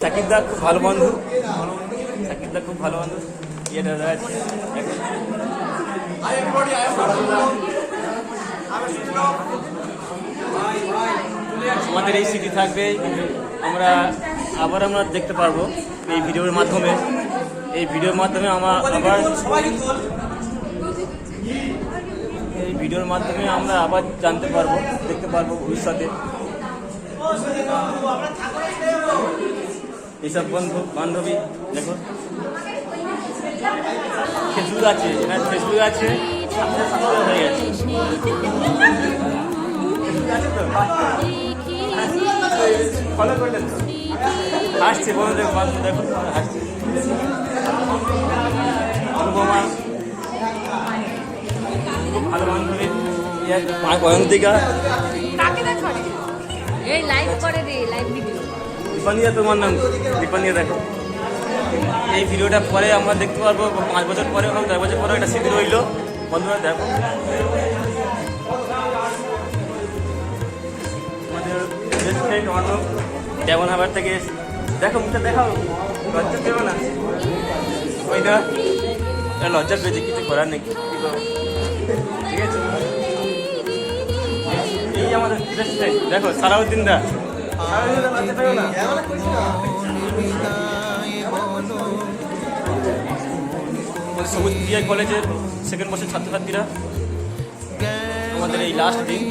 সাকিবদা খুব ভালো বন্ধু, সাকিবদা খুব ভালো বন্ধু। ইয়ে দাদা আছে আমাদের এই স্মৃতি থাকবে, আমরা দেখতে পারবো এই ভিডিওর মাধ্যমে। এই ভিডিওর মাধ্যমে আমরা আবার জানতে পারবো, দেখতে পারবো ভবিষ্যতে এইসব বন্ধু বান্ধবী। দেখো ফেসবুক আছে, ফেসবুক আছে, হয়ে গেছে। ফলো করলেন তো, হাসছে বন্ধু, বান্ধব দেখো হাসছে। অনুপমা খুব ভালো বান্ধবী, অয়ন্তিকা দীপানিয়া, তোমার নাম দীপানিয়া। দেখো এই ভিডিওটা পরে আমরা দেখতে পারবো 5 বছর পরে এবং 10 বছর পরে একটা স্মৃতি রইল বন্ধুরা। দেখো আমাদের বেস্ট ফ্রেন্ড অর্ণব যেমন আবার থেকে, দেখো মুখটা দেখাও, লজ্জা পেও না, ওই না লজ্জা পেয়েছে, কিছু করার নেই, ঠিক আছে। এই আমাদের বেস্ট ফ্রেন্ড, দেখো সালাউদ্দিন দা, লজ্জা পেও না। সবুজ বিআই কলেজের সেকেন্ড বর্ষের ছাত্রছাত্রীরা, আমাদের এই লাস্ট দিন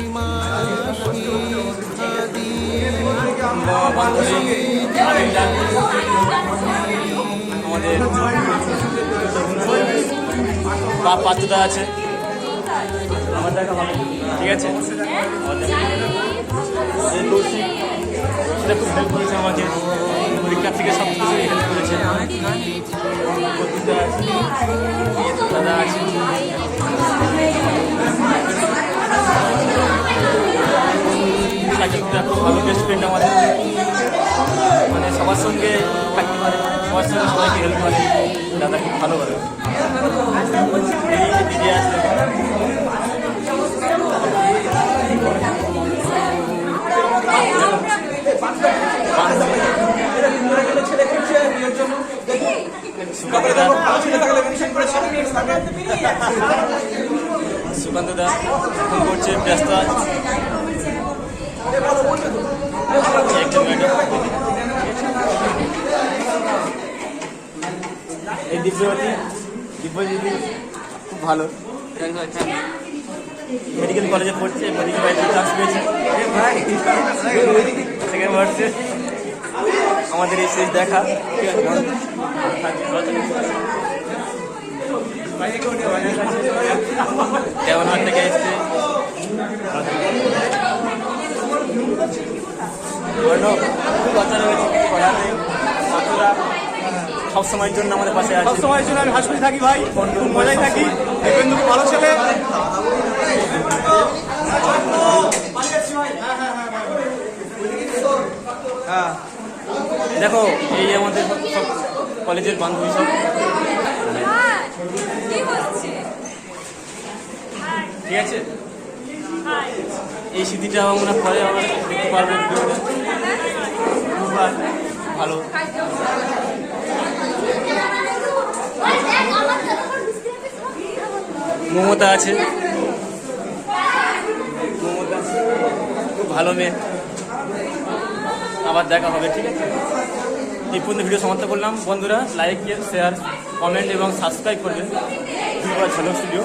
আমাদের পাত্রদা আছে, আমার দেখা ভালো, ঠিক আছে। সেটা খুব হেল্প করেছে আমাকে, পরীক্ষার থেকে সব কিছু হেল্প করেছে। দাদা আছে, খুব ভালো বেস্ট ফ্রেন্ড আমাদের, মানে সবার সঙ্গে থাকতে পারে, সবার সঙ্গে সবাইকে হেল্প করে। দাদা খুব ভালো করে। দিদি আছে, সুকান্ত দা ফোন করছে, ব্যস্ত আছে। এই দিব্যজ্যোতি খুব ভালো, মেডিকেল কলেজে পড়ছে, মেডিকেল কলেজে চান্স পেয়েছে, সেকেন্ড বর্ষে। আমাদের এই শেষ দেখা, দেওয়ানহাট থেকে এসছে। খুব বাচ্চা রয়েছে, সব সময়ের জন্য আমাদের পাশে আছে, সব সময়ের জন্য আমি হাসপাতালে থাকি ভাই, খুব মজাই থাকি। খুব ভালো ছেলে। দেখো এই আমাদের সব কলেজের বান্ধবী সব, ঠিক আছে। এই স্মৃতিটা আমরা পরে আমরা দেখতে পারবো, ভালো। মমতা আছে, মমতা খুব ভালো মেয়ে, আবার দেখা হবে, ঠিক আছে। এই পর্যন্ত ভিডিও সমাপ্ত করলাম বন্ধুরা। লাইক, শেয়ার, কমেন্ট এবং সাবস্ক্রাইব করবেন ঝলক স্টুডিও।